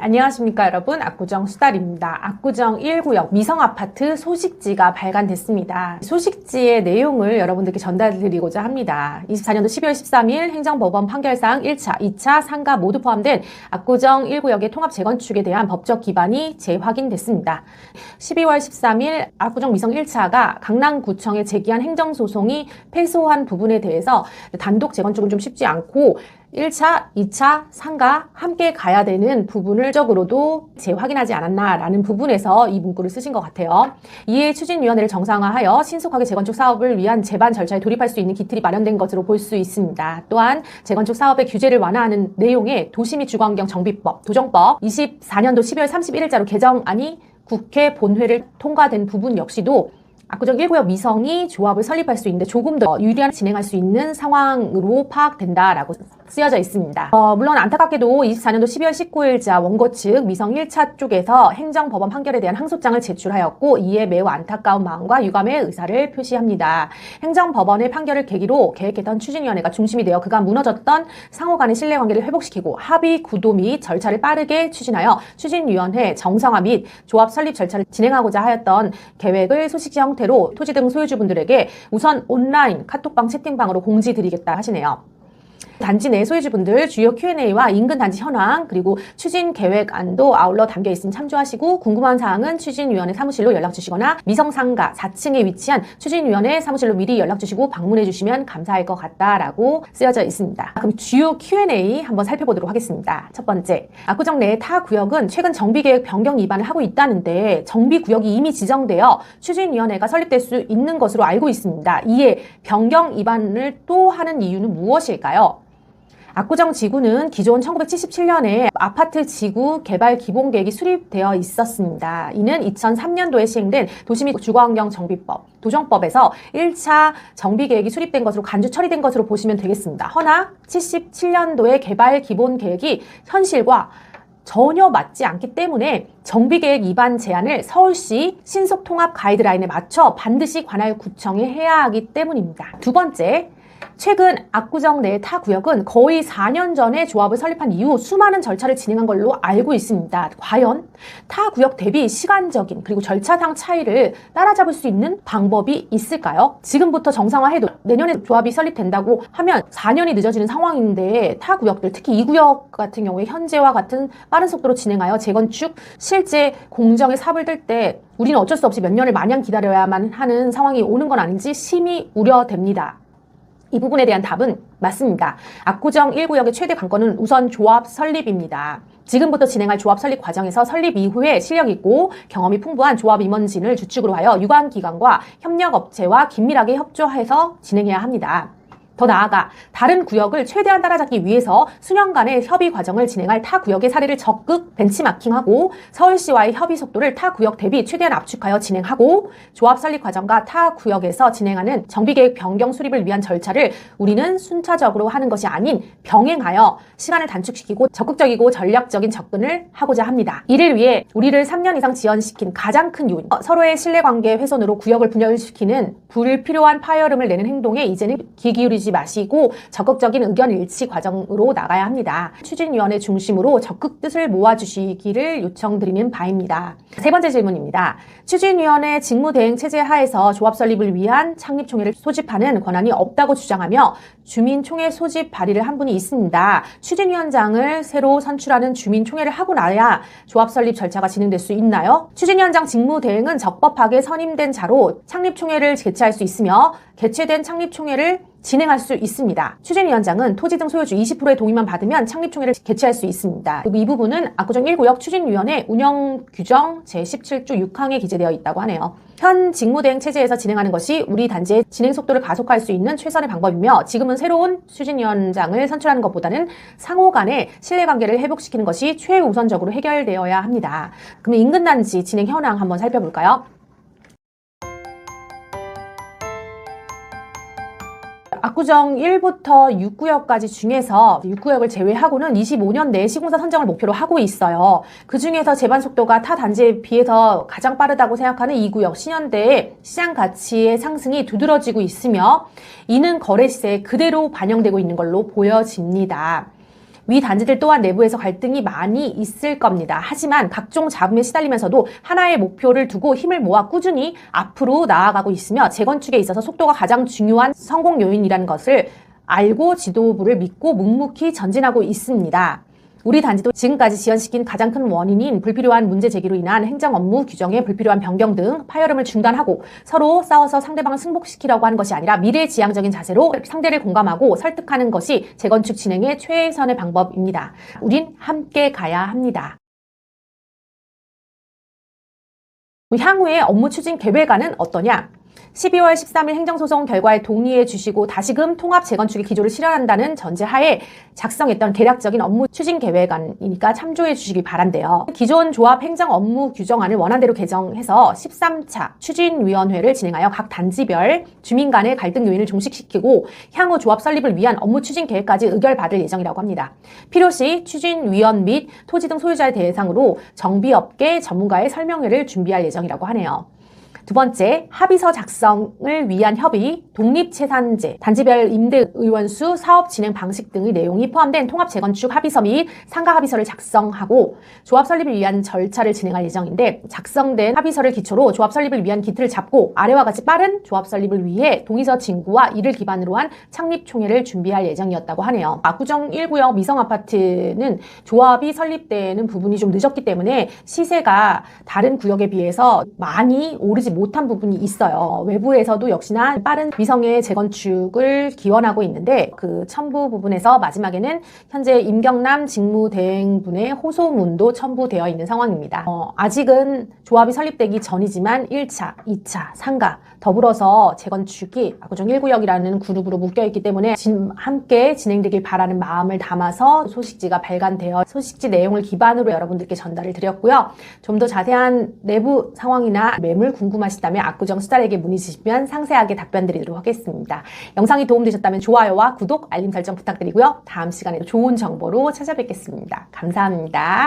안녕하십니까 여러분, 압구정 수달입니다. 압구정 1구역 미성아파트 소식지가 발간됐습니다. 소식지의 내용을 여러분들께 전달드리고자 합니다. 24년도 12월 13일 행정법원 판결상 1차, 2차, 상가 모두 포함된 압구정 1구역의 통합 재건축에 대한 법적 기반이 재확인됐습니다. 12월 13일 압구정 미성 1차가 강남구청에 제기한 행정소송이 패소한 부분에 대해서 단독 재건축은 좀 쉽지 않고 1차, 2차, 상가 함께 가야 되는 부분을 적으로도 재확인하지 않았나라는 부분에서 이 문구를 쓰신 것 같아요. 이에 추진위원회를 정상화하여 신속하게 재건축 사업을 위한 재반 절차에 돌입할 수 있는 기틀이 마련된 것으로 볼 수 있습니다. 또한 재건축 사업의 규제를 완화하는 내용의 도시 및 주거환경 정비법, 도정법 24년도 12월 31일자로 개정안이 국회 본회를 통과된 부분 역시도 압구정 1구역 미성이 조합을 설립할 수 있는데 조금 더 유리한 진행할 수 있는 상황으로 파악된다라고 쓰여져 있습니다. 물론 안타깝게도 24년도 12월 19일자 원고 측 미성 1차 쪽에서 행정법원 판결에 대한 항소장을 제출하였고 이에 매우 안타까운 마음과 유감의 의사를 표시합니다. 행정법원의 판결을 계기로 계획했던 추진위원회가 중심이 되어 그간 무너졌던 상호 간의 신뢰관계를 회복시키고 합의 구도 및 절차를 빠르게 추진하여 추진위원회 정상화 및 조합 설립 절차를 진행하고자 하였던 계획을 소식지 형태로 토지 등 소유주분들에게 우선 온라인 카톡방 채팅방으로 공지드리겠다 하시네요. 단지 내 소유주분들 주요 Q&A와 인근 단지 현황 그리고 추진 계획안도 아울러 담겨 있으니 참조하시고 궁금한 사항은 추진위원회 사무실로 연락 주시거나 미성상가 4층에 위치한 추진위원회 사무실로 미리 연락 주시고 방문해 주시면 감사할 것 같다라고 쓰여져 있습니다. 그럼 주요 Q&A 한번 살펴보도록 하겠습니다. 첫 번째, 압구정 내 타 구역은 최근 정비계획 변경 위반을 하고 있다는데 정비구역이 이미 지정되어 추진위원회가 설립될 수 있는 것으로 알고 있습니다. 이에 변경 위반을 또 하는 이유는 무엇일까요? 압구정 지구는 기존 1977년에 아파트 지구 개발 기본계획이 수립되어 있었습니다. 이는 2003년도에 시행된 도시 및 주거환경 정비법, 도정법에서 1차 정비계획이 수립된 것으로 간주 처리된 것으로 보시면 되겠습니다. 허나 77년도의 개발 기본계획이 현실과 전혀 맞지 않기 때문에 정비계획 위반 제한을 서울시 신속통합 가이드라인에 맞춰 반드시 관할 구청에 해야 하기 때문입니다. 두 번째, 최근 압구정 내 타 구역은 거의 4년 전에 조합을 설립한 이후 수많은 절차를 진행한 걸로 알고 있습니다. 과연 타 구역 대비 시간적인 그리고 절차상 차이를 따라잡을 수 있는 방법이 있을까요? 지금부터 정상화해도 내년에 조합이 설립된다고 하면 4년이 늦어지는 상황인데 타 구역들, 특히 2구역 같은 경우에 현재와 같은 빠른 속도로 진행하여 재건축 실제 공정에 삽을 들 때 우리는 어쩔 수 없이 몇 년을 마냥 기다려야만 하는 상황이 오는 건 아닌지 심히 우려됩니다. 이 부분에 대한 답은 맞습니다. 압구정 1구역의 최대 관건은 우선 조합 설립입니다. 지금부터 진행할 조합 설립 과정에서 설립 이후에 실력 있고 경험이 풍부한 조합 임원진을 주축으로 하여 유관기관과 협력업체와 긴밀하게 협조해서 진행해야 합니다. 더 나아가 다른 구역을 최대한 따라잡기 위해서 수년간의 협의 과정을 진행할 타 구역의 사례를 적극 벤치마킹하고 서울시와의 협의 속도를 타 구역 대비 최대한 압축하여 진행하고 조합 설립 과정과 타 구역에서 진행하는 정비계획 변경 수립을 위한 절차를 우리는 순차적으로 하는 것이 아닌 병행하여 시간을 단축시키고 적극적이고 전략적인 접근을 하고자 합니다. 이를 위해 우리를 3년 이상 지연시킨 가장 큰 요인, 서로의 신뢰관계 훼손으로 구역을 분열시키는 불필요한 파열음을 내는 행동에 이제는 귀 기울이지 마시고 적극적인 의견 일치 과정으로 나가야 합니다. 추진위원회 중심으로 적극 뜻을 모아주시기를 요청드리는 바입니다. 세 번째 질문입니다. 추진위원회 직무대행체제 하에서 조합 설립을 위한 창립총회를 소집하는 권한이 없다고 주장하며 주민총회 소집 발의를 한 분이 있습니다. 추진위원장을 새로 선출하는 주민총회를 하고 나야 조합 설립 절차가 진행될 수 있나요? 추진위원장 직무대행은 적법하게 선임된 자로 창립총회를 개최할 수 있으며 개최된 창립총회를 진행할 수 있습니다. 추진위원장은 토지 등 소유주 20%의 동의만 받으면 창립총회를 개최할 수 있습니다. 그리고 이 부분은 압구정 1구역 추진위원회 운영규정 제17조 6항에 기재되어 있다고 하네요. 현 직무대행 체제에서 진행하는 것이 우리 단지의 진행 속도를 가속화할 수 있는 최선의 방법이며 지금은 새로운 추진위원장을 선출하는 것보다는 상호 간의 신뢰관계를 회복시키는 것이 최우선적으로 해결되어야 합니다. 그럼 인근 단지 진행 현황 한번 살펴볼까요? 압구정 1부터 6구역까지 중에서 6구역을 제외하고는 25년 내 시공사 선정을 목표로 하고 있어요. 그 중에서 재반 속도가 타 단지에 비해서 가장 빠르다고 생각하는 2구역 신현대의 시장 가치의 상승이 두드러지고 있으며 이는 거래 시세에 그대로 반영되고 있는 걸로 보여집니다. 위 단지들 또한 내부에서 갈등이 많이 있을 겁니다. 하지만 각종 잡음에 시달리면서도 하나의 목표를 두고 힘을 모아 꾸준히 앞으로 나아가고 있으며 재건축에 있어서 속도가 가장 중요한 성공 요인이라는 것을 알고 지도부를 믿고 묵묵히 전진하고 있습니다. 우리 단지도 지금까지 지연시킨 가장 큰 원인인 불필요한 문제 제기로 인한 행정 업무 규정의 불필요한 변경 등 파열음을 중단하고 서로 싸워서 상대방을 승복시키려고 하는 것이 아니라 미래지향적인 자세로 상대를 공감하고 설득하는 것이 재건축 진행의 최선의 방법입니다. 우린 함께 가야 합니다. 향후의 업무 추진 계획안은 어떠냐? 12월 13일 행정소송 결과에 동의해 주시고 다시금 통합 재건축의 기조를 실현한다는 전제하에 작성했던 개략적인 업무 추진 계획안이니까 참조해 주시기 바란대요. 기존 조합 행정 업무 규정안을 원안대로 개정해서 13차 추진위원회를 진행하여 각 단지별 주민 간의 갈등 요인을 종식시키고 향후 조합 설립을 위한 업무 추진 계획까지 의결받을 예정이라고 합니다. 필요시 추진위원 및 토지 등 소유자의 대상으로 정비업계 전문가의 설명회를 준비할 예정이라고 하네요. 두 번째, 합의서 작성을 위한 협의, 독립채산제, 단지별 임대의원수, 사업 진행 방식 등의 내용이 포함된 통합 재건축 합의서 및 상가 합의서를 작성하고 조합 설립을 위한 절차를 진행할 예정인데 작성된 합의서를 기초로 조합 설립을 위한 기틀을 잡고 아래와 같이 빠른 조합 설립을 위해 동의서 진구와 이를 기반으로 한 창립총회를 준비할 예정이었다고 하네요. 압구정 1구역 미성아파트는 조합이 설립되는 부분이 좀 늦었기 때문에 시세가 다른 구역에 비해서 많이 오르지 못한 부분이 있어요. 외부에서도 역시나 빠른 위성의 재건축을 기원하고 있는데 그 첨부 부분에서 마지막에는 현재 임경남 직무대행분의 호소문도 첨부되어 있는 상황입니다. 아직은 조합이 설립되기 전이지만 1차, 2차, 상가 더불어서 재건축이 압구정 1구역이라는 그룹으로 묶여있기 때문에 함께 진행되길 바라는 마음을 담아서 소식지가 발간되어 소식지 내용을 기반으로 여러분들께 전달을 드렸고요. 좀 더 자세한 내부 상황이나 매물 궁금하시다면 압구정 수달에게 문의 주시면 상세하게 답변 드리도록 하겠습니다. 영상이 도움되셨다면 좋아요와 구독, 알림 설정 부탁드리고요. 다음 시간에도 좋은 정보로 찾아뵙겠습니다. 감사합니다.